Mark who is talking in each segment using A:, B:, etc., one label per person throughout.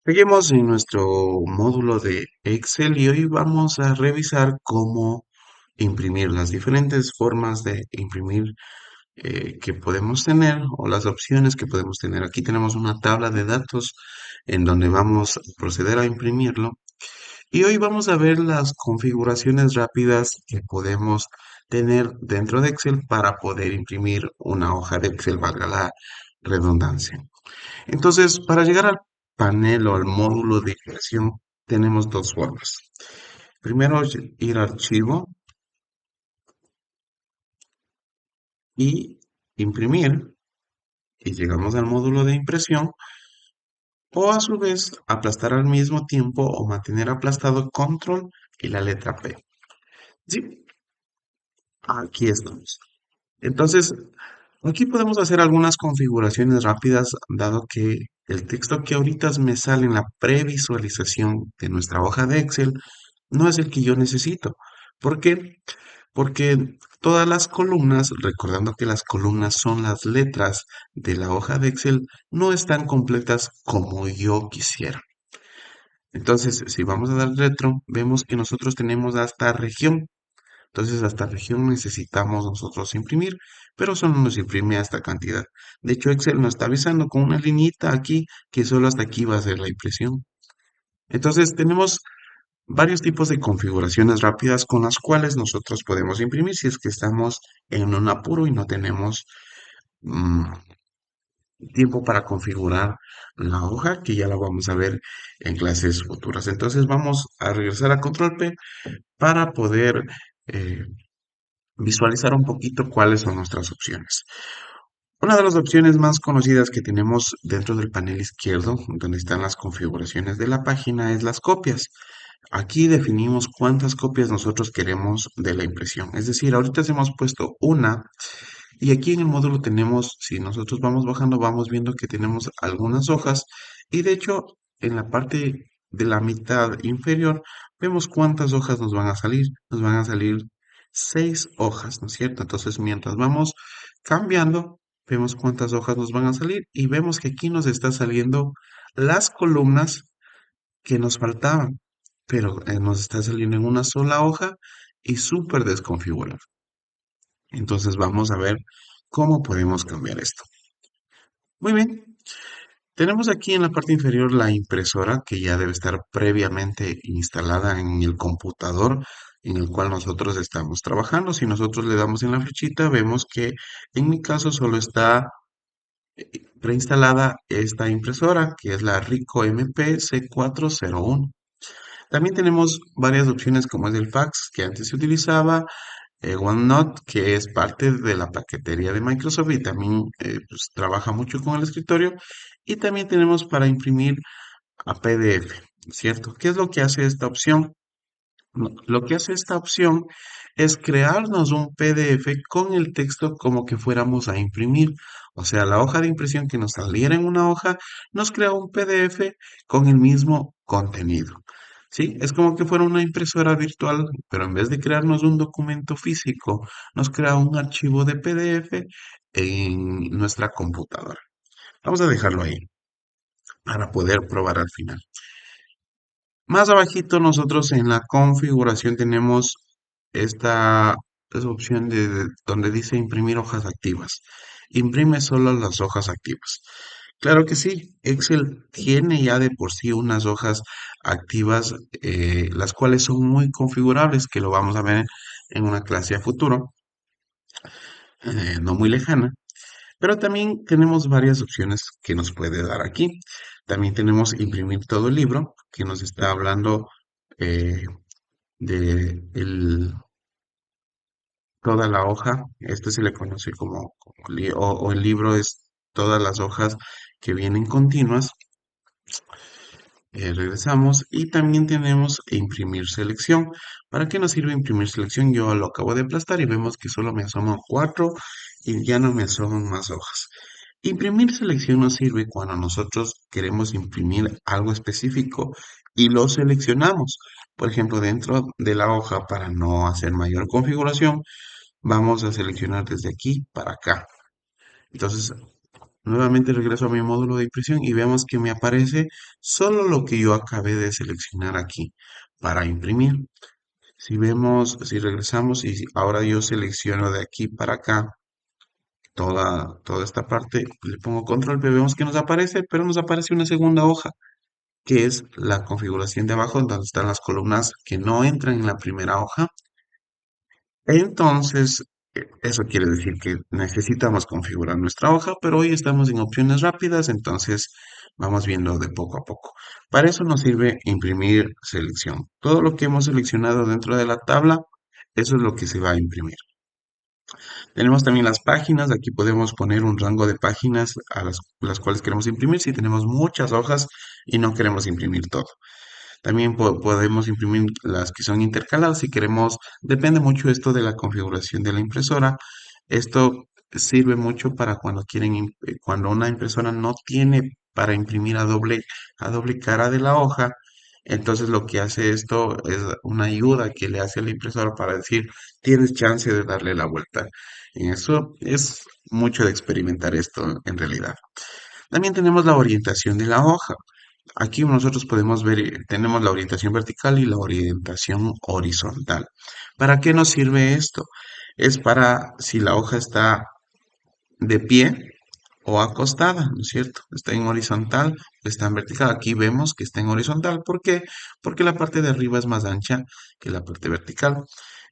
A: Seguimos en nuestro módulo de Excel y hoy vamos a revisar cómo imprimir las diferentes formas de imprimir que podemos tener o las opciones que podemos tener. Aquí tenemos una tabla de datos en donde vamos a proceder a imprimirlo y hoy vamos a ver las configuraciones rápidas que podemos tener dentro de Excel para poder imprimir una hoja de Excel, valga la redundancia. Entonces, para llegar al panel o al módulo de impresión, tenemos dos formas. Primero, ir a archivo y imprimir, y llegamos al módulo de impresión, o a su vez, aplastar al mismo tiempo o mantener aplastado control y la letra P. Sí, aquí estamos. Entonces, aquí podemos hacer algunas configuraciones rápidas, dado que el texto que ahorita me sale en la previsualización de nuestra hoja de Excel no es el que yo necesito. ¿Por qué? Porque todas las columnas, recordando que las columnas son las letras de la hoja de Excel, no están completas como yo quisiera. Entonces, si vamos a dar retro, vemos que nosotros tenemos hasta región. Entonces, hasta región necesitamos nosotros imprimir, pero solo nos imprime a esta cantidad. De hecho, Excel nos está avisando con una lineita aquí que solo hasta aquí va a ser la impresión. Entonces, tenemos varios tipos de configuraciones rápidas con las cuales nosotros podemos imprimir si es que estamos en un apuro y no tenemos mm, tiempo para configurar la hoja, que ya la vamos a ver en clases futuras. Entonces vamos a regresar a Control P para poder eh, visualizar un poquito cuáles son nuestras opciones. Una de las opciones más conocidas que tenemos dentro del panel izquierdo, donde están las configuraciones de la página, es las copias. Aquí definimos cuántas copias nosotros queremos de la impresión. Es decir, ahorita hemos puesto una y aquí en el módulo tenemos, si nosotros vamos bajando, vamos viendo que tenemos algunas hojas y de hecho en la parte de la mitad inferior vemos cuántas hojas nos van a salir. Nos van a salir 6 hojas, ¿no es cierto? Entonces mientras vamos cambiando, vemos cuántas hojas nos van a salir y vemos que aquí nos está saliendo las columnas que nos faltaban, pero nos está saliendo en una sola hoja y súper desconfigurado. Entonces vamos a ver cómo podemos cambiar esto. Muy bien, tenemos aquí en la parte inferior la impresora que ya debe estar previamente instalada en el computador en el cual nosotros estamos trabajando. Si nosotros le damos en la flechita, vemos que en mi caso solo está preinstalada esta impresora que es la Ricoh MP C401. También tenemos varias opciones como es el fax que antes se utilizaba, OneNote que es parte de la paquetería de Microsoft y también pues, trabaja mucho con el escritorio. Y también tenemos para imprimir a PDF, ¿cierto? ¿Qué es lo que hace esta opción? Lo que hace esta opción es crearnos un PDF con el texto como que fuéramos a imprimir. O sea, la hoja de impresión que nos saliera en una hoja nos crea un PDF con el mismo contenido. ¿Sí? Es como que fuera una impresora virtual, pero en vez de crearnos un documento físico, nos crea un archivo de PDF en nuestra computadora. Vamos a dejarlo ahí para poder probar al final. Más abajito nosotros en la configuración tenemos esta opción donde dice imprimir hojas activas. Imprime solo las hojas activas. Claro que sí, Excel tiene ya de por sí unas hojas activas, las cuales son muy configurables, que lo vamos a ver en una clase a futuro, no muy lejana. Pero también tenemos varias opciones que nos puede dar aquí. También tenemos imprimir todo el libro, que nos está hablando eh, de toda la hoja. Este se le conoce o el libro es todas las hojas que vienen continuas. Regresamos y también tenemos imprimir selección. ¿Para qué nos sirve imprimir selección? Yo lo acabo de aplastar y vemos que solo me asoman 4 y ya no me asoman más hojas. Imprimir selección nos sirve cuando nosotros queremos imprimir algo específico y lo seleccionamos. Por ejemplo, dentro de la hoja, para no hacer mayor configuración, vamos a seleccionar desde aquí para acá. Entonces, Nuevamente regreso a mi módulo de impresión y vemos que me aparece solo lo que yo acabé de seleccionar aquí para imprimir. Si vemos, si regresamos y ahora yo selecciono de aquí para acá toda esta parte, le pongo control V, vemos que nos aparece, pero nos aparece una segunda hoja, que es la configuración de abajo, donde están las columnas que no entran en la primera hoja. Entonces, eso quiere decir que necesitamos configurar nuestra hoja, pero hoy estamos en opciones rápidas, entonces vamos viendo de poco a poco. Para eso nos sirve imprimir selección. Todo lo que hemos seleccionado dentro de la tabla, eso es lo que se va a imprimir. Tenemos también las páginas, aquí podemos poner un rango de páginas a las cuales queremos imprimir si tenemos muchas hojas y no queremos imprimir todo. También podemos imprimir las que son intercaladas si queremos, depende mucho esto de la configuración de la impresora. Esto sirve mucho para cuando cuando una impresora no tiene para imprimir a doble cara de la hoja. Entonces lo que hace esto es una ayuda que le hace a la impresora para decir, tienes chance de darle la vuelta. Y eso es mucho de experimentar esto en realidad. También tenemos la orientación de la hoja. Aquí nosotros podemos ver, tenemos la orientación vertical y la orientación horizontal. ¿Para qué nos sirve esto? Es para si la hoja está de pie o acostada, ¿no es cierto? Está en horizontal o está en vertical. Aquí vemos que está en horizontal. ¿Por qué? Porque la parte de arriba es más ancha que la parte vertical.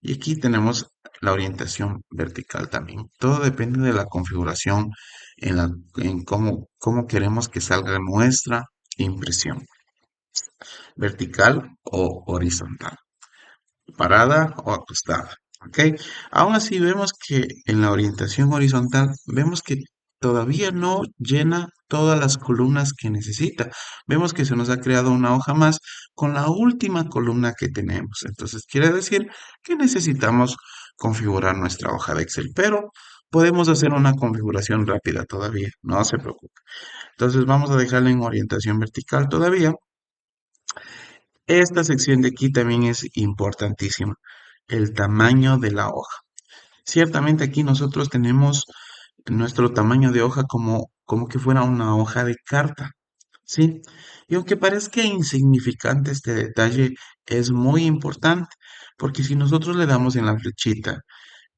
A: Y aquí tenemos la orientación vertical también. Todo depende de la configuración en cómo queremos que salga nuestra impresión, vertical o horizontal, parada o acostada. ¿Ok? Aún así vemos que en la orientación horizontal vemos que todavía no llena todas las columnas que necesita. Vemos que se nos ha creado una hoja más con la última columna que tenemos. Entonces quiere decir que necesitamos configurar nuestra hoja de Excel, pero podemos hacer una configuración rápida todavía, no se preocupe. Entonces vamos a dejarla en orientación vertical todavía. Esta sección de aquí también es importantísima, el tamaño de la hoja. Ciertamente aquí nosotros tenemos nuestro tamaño de hoja como que fuera una hoja de carta, ¿sí? Y aunque parezca insignificante este detalle, es muy importante, porque si nosotros le damos en la flechita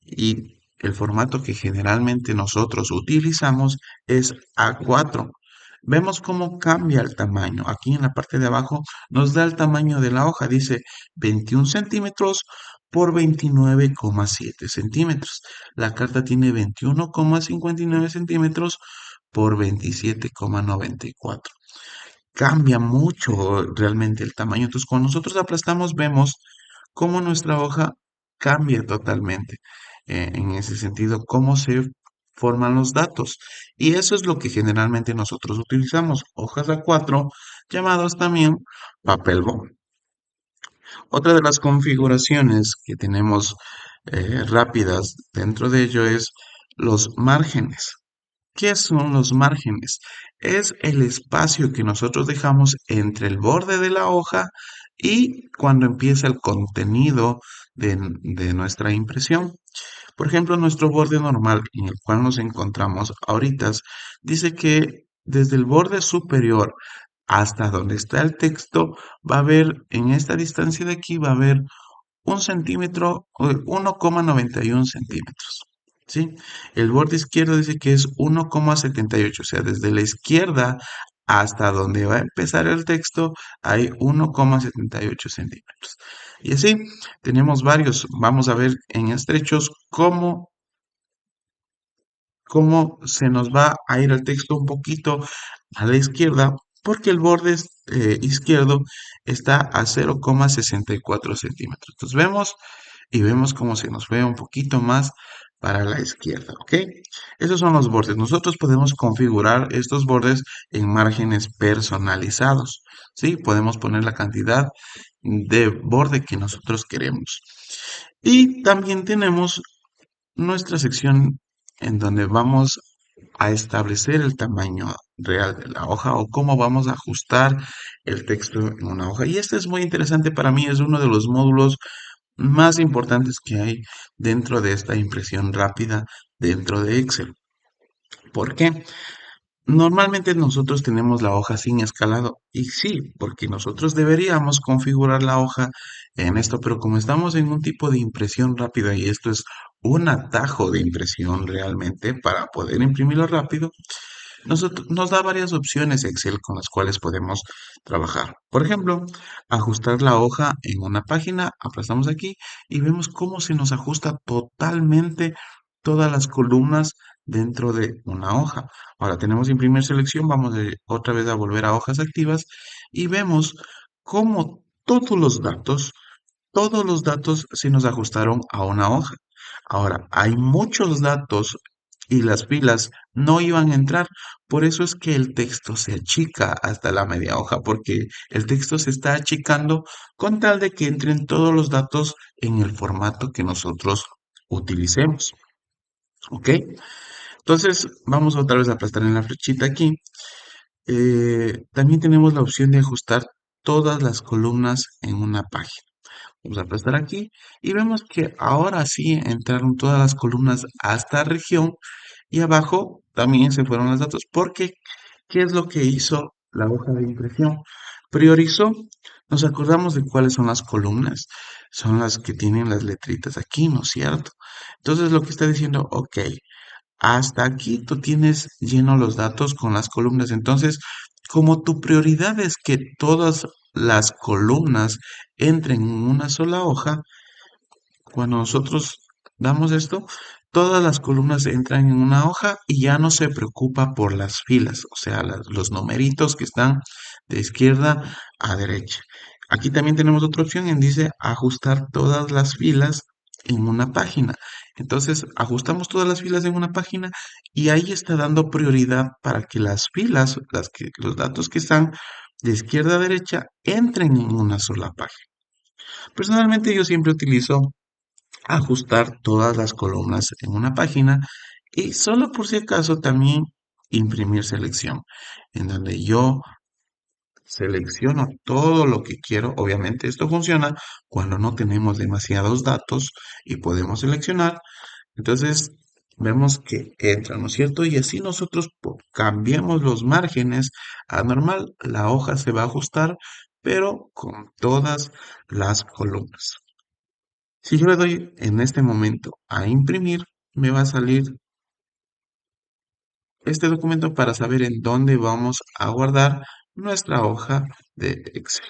A: y el formato que generalmente nosotros utilizamos es A4. Vemos cómo cambia el tamaño. Aquí en la parte de abajo nos da el tamaño de la hoja. Dice 21 centímetros por 29,7 centímetros. La carta tiene 21,59 centímetros por 27,94. Cambia mucho realmente el tamaño. Entonces, cuando nosotros aplastamos, vemos cómo nuestra hoja cambia totalmente. En ese sentido, cómo se forman los datos. Y eso es lo que generalmente nosotros utilizamos. Hojas A4, llamados también papel bond. Otra de las configuraciones que tenemos rápidas dentro de ello es los márgenes. ¿Qué son los márgenes? Es el espacio que nosotros dejamos entre el borde de la hoja y cuando empieza el contenido de nuestra impresión. Por ejemplo, nuestro borde normal en el cual nos encontramos ahorita dice que desde el borde superior hasta donde está el texto va a haber, en esta distancia de aquí, va a haber 1 centímetro, 1,91 centímetros. ¿Sí? El borde izquierdo dice que es 1,78, o sea, desde la izquierda hasta donde va a empezar el texto hay 1,78 centímetros. Y así tenemos varios. Vamos a ver en estrechos cómo se nos va a ir el texto un poquito a la izquierda, porque el borde izquierdo está a 0,64 centímetros. Entonces vemos cómo se nos ve un poquito más para la izquierda, ¿ok? Esos son los bordes. Nosotros podemos configurar estos bordes en márgenes personalizados, ¿sí? Podemos poner la cantidad de borde que nosotros queremos. Y también tenemos nuestra sección en donde vamos a establecer el tamaño real de la hoja o cómo vamos a ajustar el texto en una hoja. Y este es muy interesante para mí, es uno de los módulos más importantes que hay dentro de esta impresión rápida dentro de Excel. ¿Por qué? Normalmente nosotros tenemos la hoja sin escalado y sí, porque nosotros deberíamos configurar la hoja en esto, pero como estamos en un tipo de impresión rápida y esto es un atajo de impresión realmente para poder imprimirlo rápido, nos da varias opciones Excel con las cuales podemos trabajar. Por ejemplo, ajustar la hoja en una página, aplastamos aquí y vemos cómo se nos ajusta totalmente todas las columnas dentro de una hoja. Ahora tenemos imprimir selección, vamos otra vez a volver a hojas activas y vemos cómo todos los datos se nos ajustaron a una hoja. Ahora, hay muchos datos y las filas no iban a entrar. Por eso es que el texto se achica hasta la media hoja, porque el texto se está achicando con tal de que entren todos los datos en el formato que nosotros utilicemos. ¿Ok? Entonces, vamos otra vez a aplastar en la flechita aquí. También tenemos la opción de ajustar todas las columnas en una página. Vamos a aplastar aquí y vemos que ahora sí entraron todas las columnas hasta región y abajo también se fueron los datos. Porque, ¿qué es lo que hizo la hoja de impresión? Priorizó, nos acordamos de cuáles son las columnas, son las que tienen las letritas aquí, ¿no es cierto? Entonces lo que está diciendo, ok, hasta aquí tú tienes lleno los datos con las columnas. Entonces, como tu prioridad es que todas las columnas entren en una sola hoja, cuando nosotros damos esto, todas las columnas entran en una hoja y ya no se preocupa por las filas, o sea, los numeritos que están de izquierda a derecha. Aquí también tenemos otra opción en dice ajustar todas las filas en una página. Entonces, ajustamos todas las filas en una página y ahí está dando prioridad para que las filas, los datos que están de izquierda a derecha, entren en una sola página. Personalmente yo siempre utilizo ajustar todas las columnas en una página y solo por si acaso también imprimir selección, en donde yo selecciono todo lo que quiero. Obviamente esto funciona cuando no tenemos demasiados datos y podemos seleccionar. Entonces vemos que entra, ¿no es cierto? Y así nosotros cambiemos los márgenes a normal, la hoja se va a ajustar, pero con todas las columnas. Si yo le doy en este momento a imprimir, me va a salir este documento para saber en dónde vamos a guardar nuestra hoja de Excel.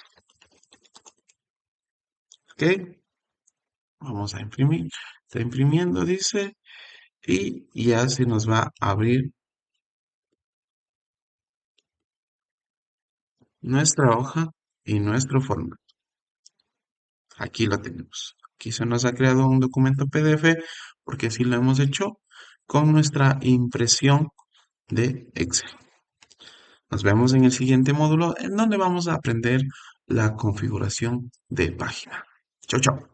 A: ¿Ok? Vamos a imprimir. Está imprimiendo, dice, y ya se nos va a abrir nuestra hoja y nuestro formato. Aquí lo tenemos. Aquí se nos ha creado un documento PDF porque así lo hemos hecho con nuestra impresión de Excel. Nos vemos en el siguiente módulo en donde vamos a aprender la configuración de página. Chao, chao.